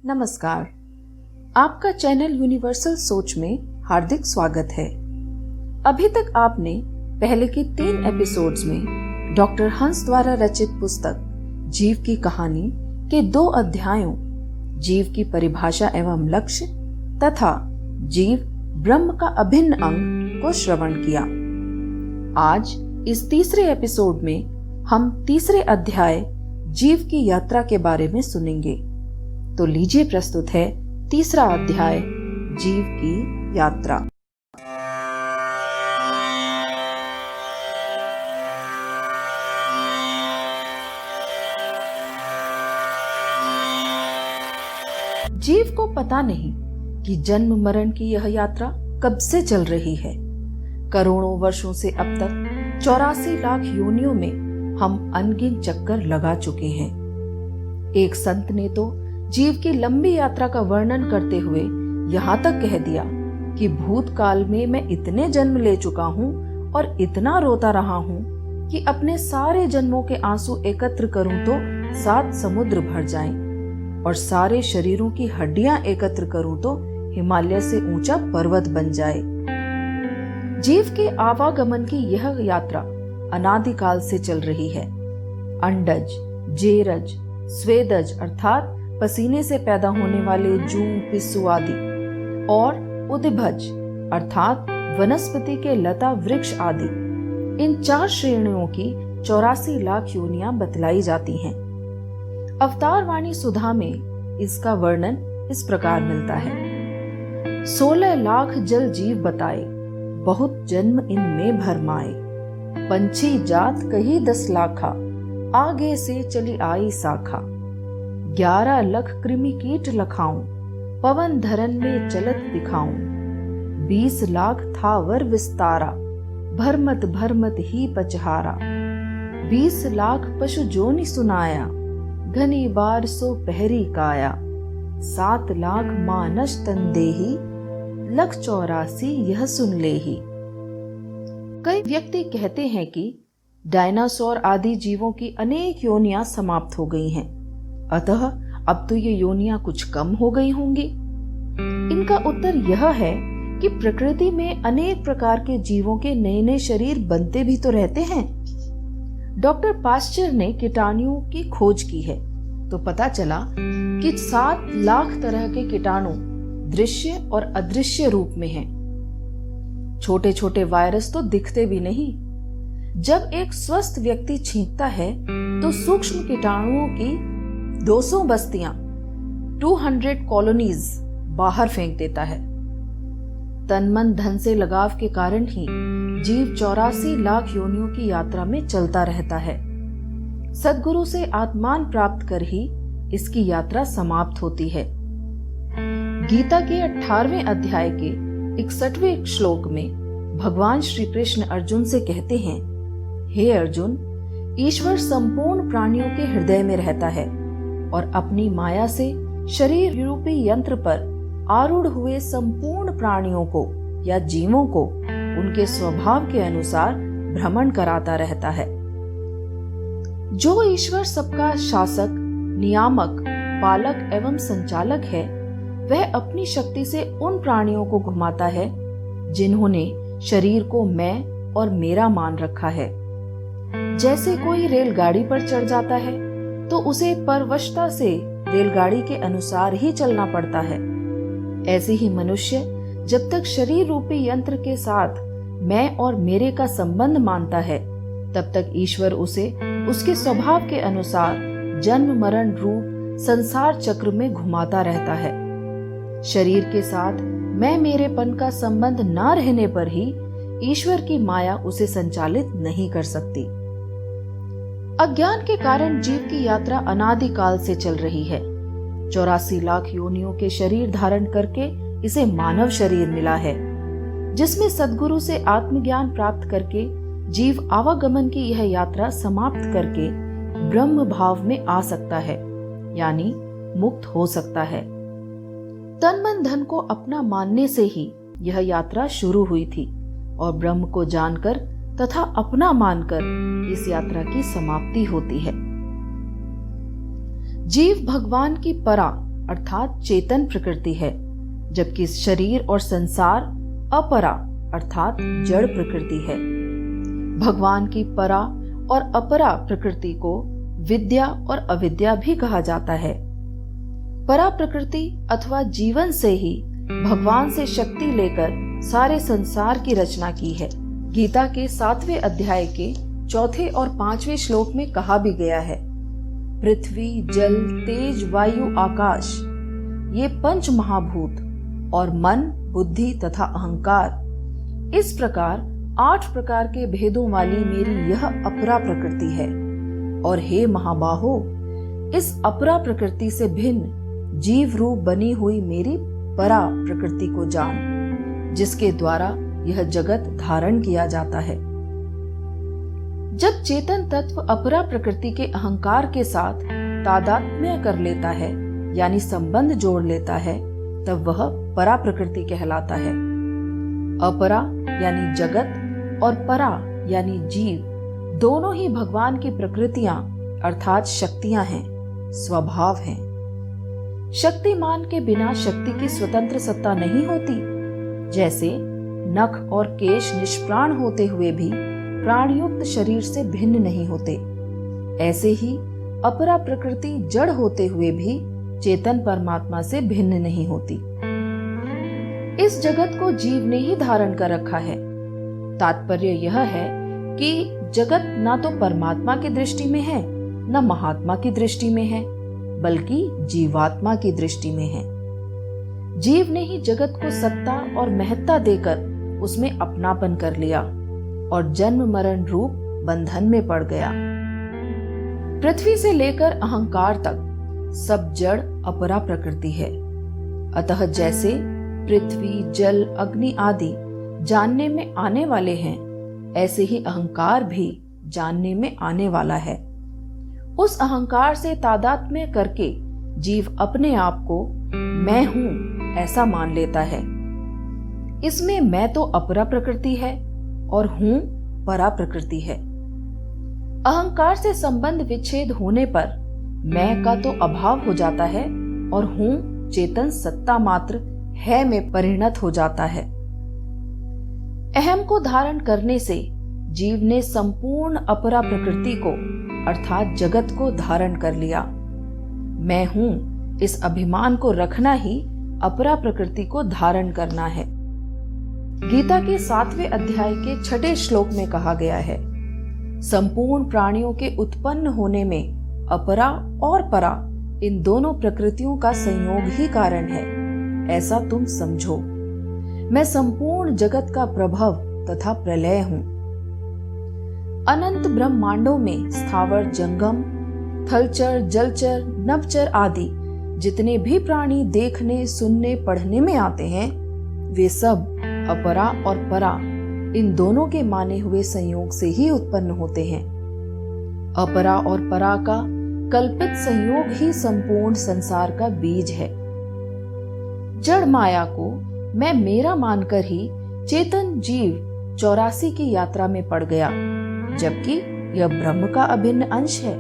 नमस्कार। आपका channel universal सोच में हार्दिक स्वागत है। अभी तक आपने पहले के 3 एपिसोड्स में डॉक्टर हंस द्वारा रचित पुस्तक जीव की कहानी के 2 अध्यायों जीव की परिभाषा एवं लक्ष्य तथा जीव ब्रह्म का अभिन्न अंग को श्रवण किया। आज इस तीसरे एपिसोड में हम तीसरे अध्याय जीव की यात्रा के बारे में सुनेंगे। तो लीजिए प्रस्तुत है तीसरा अध्याय जीव की यात्रा। जीव को पता नहीं कि जन्म मरण की यह यात्रा कब से चल रही है। करोड़ों वर्षों से अब तक 84 लाख योनियों में हम अनगिन चक्कर लगा चुके हैं। एक संत ने तो जीव की लंबी यात्रा का वर्णन करते हुए यहाँ तक कह दिया कि भूतकाल में मैं इतने जन्म ले चुका हूँ और इतना रोता रहा हूँ कि अपने सारे जन्मों के आंसू एकत्र करूं तो 7 समुद्र भर जाएं और सारे शरीरों की हड्डियां एकत्र करूं तो हिमालय से ऊंचा पर्वत बन जाए। जीव के आवागमन की यह यात्रा अनादिकाल से चल रही है। अंडज, जेरज, स्वेदज अर्थात पसीने से पैदा होने वाले जूं, पिस्सू आदि और उद्भिज अर्थात वनस्पति के लता वृक्ष आदि, इन 4 श्रेणियों की 84 लाख योनियां बतलाई जाती हैं। अवतार वाणी सुधा में इसका वर्णन इस प्रकार मिलता है। 16 लाख जल जीव बताए, बहुत जन्म इनमें भरमाए। पंछी जात कही 10 लाखा, आगे से चली आई शाखा। 11 लख कृमि कीट लखाऊं, पवन धरन में चलत दिखाऊं। 20 लाख था वर विस्तारा, भरमत भरमत ही पचहारा। 20 लाख पशु जोनि सुनाया, घनी बार सो पहरी काया। 7 लाख मानस तन देही, 184 यह सुन लेही। कई व्यक्ति कहते हैं कि डायनासोर आदि जीवों की अनेक योनियां समाप्त हो गई हैं, अतः अब तो ये योनियां कुछ कम हो गई होंगी। इनका उत्तर यह है कि प्रकृति में अनेक प्रकार के जीवों के नए नए शरीर बनते भी तो रहते हैं। डॉक्टर पाश्चर ने कीटाणुओं की खोज की है तो पता चला कि 7 लाख तरह के कीटाणु दृश्य और अदृश्य रूप में हैं। छोटे छोटे वायरस तो दिखते भी नहीं। जब एक स्वस्थ व्यक्ति छींकता है तो सूक्ष्म कीटाणुओं की 200 बस्तियां 200 कॉलोनीज बाहर फेंक देता है। तन मन धन से लगाव के कारण ही जीव 84 लाख योनियों की यात्रा में चलता रहता है। सद्गुरु से आत्मान प्राप्त कर ही इसकी यात्रा समाप्त होती है। गीता के 18वें अध्याय के 61वें श्लोक में भगवान श्री कृष्ण अर्जुन से कहते हैं, हे अर्जुन, ईश्वर संपूर्ण प्राणियों के हृदय में रहता है और अपनी माया से शरीर रूपी यंत्र पर आरूढ़ हुए संपूर्ण प्राणियों को या जीवों को उनके स्वभाव के अनुसार भ्रमण कराता रहता है। जो ईश्वर सबका शासक, नियामक, पालक एवं संचालक है, वह अपनी शक्ति से उन प्राणियों को घुमाता है जिन्होंने शरीर को मैं और मेरा मान रखा है। जैसे कोई रेलगाड़ी पर चढ़ जाता है तो उसे परवशता से रेलगाड़ी के अनुसार ही चलना पड़ता है। ऐसे ही मनुष्य जब तक शरीर रूपी यंत्र के साथ मैं और मेरे का संबंध मानता है, तब तक ईश्वर उसे उसके स्वभाव के अनुसार जन्म मरण रूप संसार चक्र में घुमाता रहता है। शरीर के साथ मैं मेरेपन का संबंध न रहने पर ही ईश्वर की माया उसे संचालित नहीं कर सकती। अज्ञान के कारण जीव की यात्रा अनादिकाल से चल रही है। 84 लाख योनियों के शरीर धारण करके इसे मानव शरीर मिला है, जिसमें सद्गुरु से आत्मज्ञान प्राप्त करके जीव आवागमन की यह यात्रा समाप्त करके ब्रह्म भाव में आ सकता है, यानी मुक्त हो सकता है। तन मन धन को अपना मानने से ही यह यात्रा शुरू हुई थी और ब्रह्म को जानकर तथा अपना मानकर इस यात्रा की समाप्ति होती है। जीव भगवान की परा अर्थात चेतन प्रकृति है, जबकि शरीर और संसार अपरा अर्थात जड़ प्रकृति है। भगवान की परा और अपरा प्रकृति को विद्या और अविद्या भी कहा जाता है। परा प्रकृति अथवा जीवन से ही भगवान से शक्ति लेकर सारे संसार की रचना की है। गीता के 7वें अध्याय के 4 और 5वें श्लोक में कहा भी गया है, पृथ्वी जल तेज वायु आकाश ये 5 महाभूत और मन बुद्धि तथा अहंकार, इस प्रकार 8 प्रकार के भेदों वाली मेरी यह अपरा प्रकृति है। और हे महाबाहो, इस अपरा प्रकृति से भिन्न जीव रूप बनी हुई मेरी परा प्रकृति को जान, जिसके द्वारा यह जगत धारण किया जाता है। जब चेतन तत्व अपरा प्रकृति के अहंकार के साथ तादात्म्य कर लेता है यानी संबंध जोड़ लेता है, तब वह परा प्रकृति कहलाता है। अपरा यानी जगत और परा यानी जीव दोनों ही भगवान की प्रकृतियां अर्थात शक्तियां हैं, स्वभाव हैं। शक्तिमान के बिना शक्ति की स्वतंत्र सत्ता नहीं होती। जैसे नख और केश निष्प्राण होते हुए भी प्राणयुक्त शरीर से भिन्न नहीं होते, ऐसे ही अपरा प्रकृति जड़ होते हुए भी चेतन परमात्मा से भिन्न नहीं होती। इस जगत को जीव ने ही धारण कर रखा है। तात्पर्य यह है कि जगत ना तो परमात्मा की दृष्टि में है न महात्मा की दृष्टि में है, बल्कि जीवात्मा की दृष्टि में है। जीव ने ही जगत को सत्ता और महत्ता देकर उसमें अपनापन कर लिया और जन्म मरण रूप बंधन में पड़ गया। पृथ्वी से लेकर अहंकार तक सब जड़ अपरा प्रकृति है। अतः जैसे पृथ्वी जल अग्नि आदि जानने में आने वाले हैं, ऐसे ही अहंकार भी जानने में आने वाला है। उस अहंकार से तादात्म्य करके जीव अपने आप को मैं हूं ऐसा मान लेता है। इसमें मैं तो अपरा प्रकृति है और हूं परा प्रकृति है। अहंकार से संबंध विच्छेद होने पर मैं का तो अभाव हो जाता है और हूं चेतन सत्ता मात्र है में परिणत हो जाता है। अहम को धारण करने से जीव ने संपूर्ण अपरा प्रकृति को अर्थात जगत को धारण कर लिया। मैं हूं इस अभिमान को रखना ही अपरा प्रकृति को धारण करना है। गीता के 7वें अध्याय के 6 श्लोक में कहा गया है, संपूर्ण प्राणियों के उत्पन्न होने में अपरा और परा इन दोनों प्रकृतियों का संयोग ही कारण है, ऐसा तुम समझो। मैं संपूर्ण जगत का प्रभव तथा प्रलय हूं। अनंत ब्रह्मांडों में स्थावर जंगम थलचर जलचर नभचर आदि जितने भी प्राणी देखने सुनने पढ़ने में आते हैं, वे सब अपरा और परा इन दोनों के माने हुए संयोग से ही उत्पन्न होते हैं। अपरा और परा का कल्पित संयोग ही संपूर्ण संसार का बीज है। जड़ माया को मैं मेरा मानकर ही चेतन जीव 84 की यात्रा में पड़ गया, जबकि यह ब्रह्म का अभिन्न अंश है।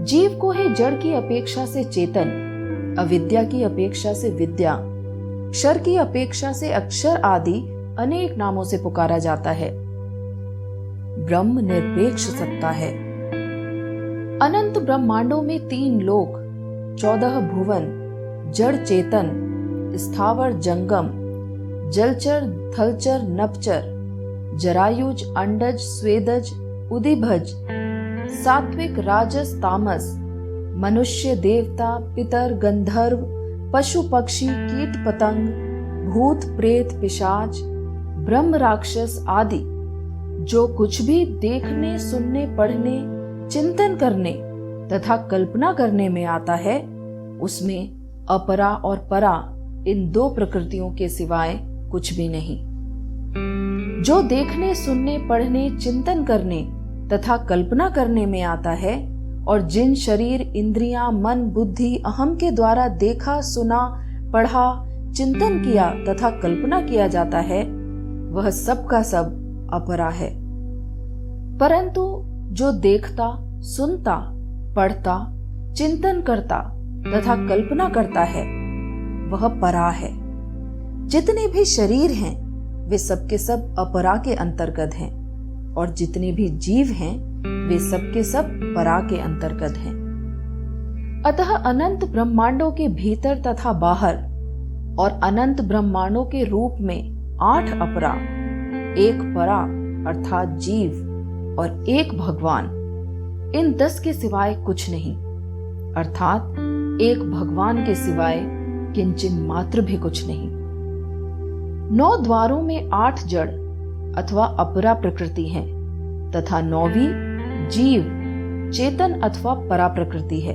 जीव को ही जड़ की अपेक्षा से चेतन, अविद्या की अपेक्षा से विद्या, क्षर की अपेक्षा से अक्षर आदि अनेक नामों से पुकारा जाता है। ब्रह्म निरपेक्ष सत्ता है। अनंत ब्रह्मांडों में 3 लोक, 14 भुवन, जड़ चेतन, स्थावर जंगम, जलचर थलचर नभचर, जरायुज अंडज स्वेदज उदिभज, सात्विक राजस तामस, मनुष्य देवता पितर गंधर्व पशु पक्षी कीट पतंग, भूत प्रेत पिशाच, ब्रह्म राक्षस आदि जो कुछ भी देखने सुनने पढ़ने चिंतन करने तथा कल्पना करने में आता है, उसमें अपरा और परा इन 2 प्रकृतियों के सिवाय कुछ भी नहीं। जो देखने सुनने पढ़ने चिंतन करने तथा कल्पना करने में आता है और जिन शरीर इंद्रियां मन बुद्धि अहम के द्वारा देखा सुना पढ़ा चिंतन किया तथा कल्पना किया जाता है, वह सब का सब अपरा है। परंतु जो देखता सुनता पढ़ता चिंतन करता तथा कल्पना करता है वह परा है। जितने भी शरीर हैं वे सब के सब अपरा के अंतर्गत हैं और जितने भी जीव हैं वे सब के सब परा के अंतर्गत हैं। अतः अनंत ब्रह्मांडों के भीतर तथा बाहर और अनंत ब्रह्मांडों के रूप में 8 अपरा, 1 परा अर्थात जीव और 1 भगवान, इन 10 के सिवाय कुछ नहीं, अर्थात 1 भगवान के सिवाय किंचिन मात्र भी कुछ नहीं। 9 द्वारों में 8 जड़ अथवा अपरा प्रकृति है तथा 9वीं जीव चेतन अथवा परा प्रकृति है,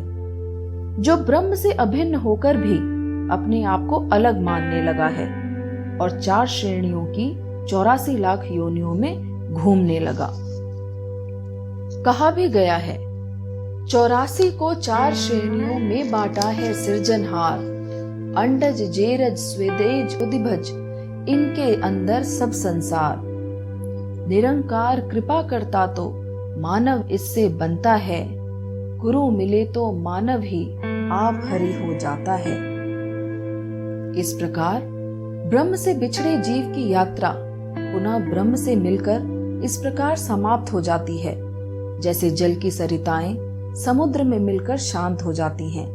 जो ब्रह्म से अभिन्न होकर भी अपने आप को अलग मानने लगा है और 4 श्रेणियों की 84 लाख योनियों में घूमने लगा। कहा भी गया है 84 को 4 श्रेणियों में बांटा है सृजनहार, अंडज जेरज स्वेदेज उदिभज, इनके अंदर सब संसार। निरंकार कृपा करता तो मानव इससे बनता है, गुरु मिले तो मानव ही आप हरि हो जाता है। इस प्रकार ब्रह्म से बिछड़े जीव की यात्रा पुनः ब्रह्म से मिलकर इस प्रकार समाप्त हो जाती है, जैसे जल की सरिताएं समुद्र में मिलकर शांत हो जाती हैं,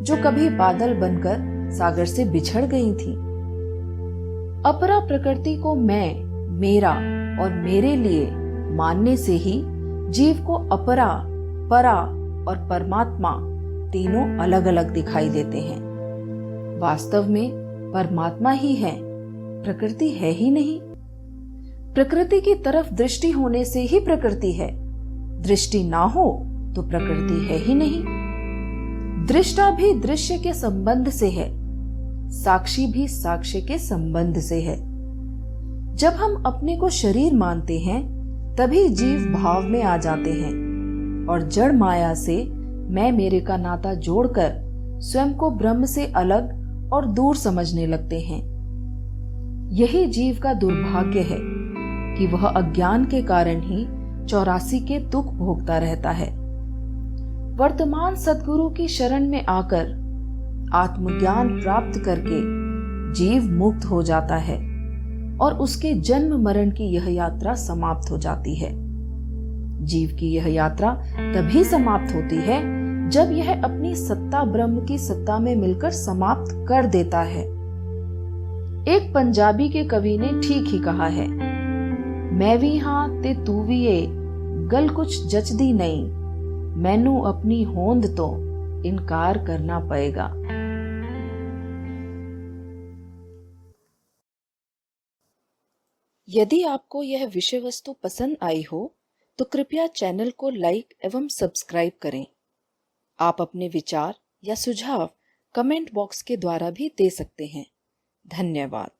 जो कभी बादल बनकर सागर से बिछड़ गई थी। अपरा प्रकृति को मैं, मेरा और मेरे लिए मानने से ही जीव को अपरा, परा और परमात्मा तीनों अलग अलग दिखाई देते हैं। वास्तव में परमात्मा ही है, प्रकृति है ही नहीं। प्रकृति की तरफ दृष्टि होने से ही प्रकृति है, दृष्टि ना हो तो प्रकृति है ही नहीं। दृष्टा भी दृश्य के संबंध से है, साक्षी भी साक्ष्य के संबंध से है। जब हम अपने को शरीर मानते हैं तभी जीव भाव में आ जाते हैं और जड़ माया से मैं मेरे का नाता जोड़कर स्वयं को ब्रह्म से अलग और दूर समझने लगते हैं। यही जीव का दुर्भाग्य है कि वह अज्ञान के कारण ही 84 के दुख भोगता रहता है। वर्तमान सद्गुरु की शरण में आकर आत्मज्ञान प्राप्त करके जीव मुक्त हो जाता है और उसके जन्म मरण की यह यात्रा समाप्त हो जाती है। जीव की यह यात्रा तभी समाप्त होती है जब यह अपनी सत्ता ब्रह्म की सत्ता में मिलकर समाप्त कर देता है। एक पंजाबी के कवि ने ठीक ही कहा है, मैं भी हां ते तू भी ए, गल कुछ जचदी नहीं, मैनू अपनी होंद तो इनकार करना पड़ेगा। यदि आपको यह विषय वस्तु पसंद आई हो तो कृपया चैनल को लाइक एवं सब्सक्राइब करें। आप अपने विचार या सुझाव कमेंट बॉक्स के द्वारा भी दे सकते हैं। धन्यवाद।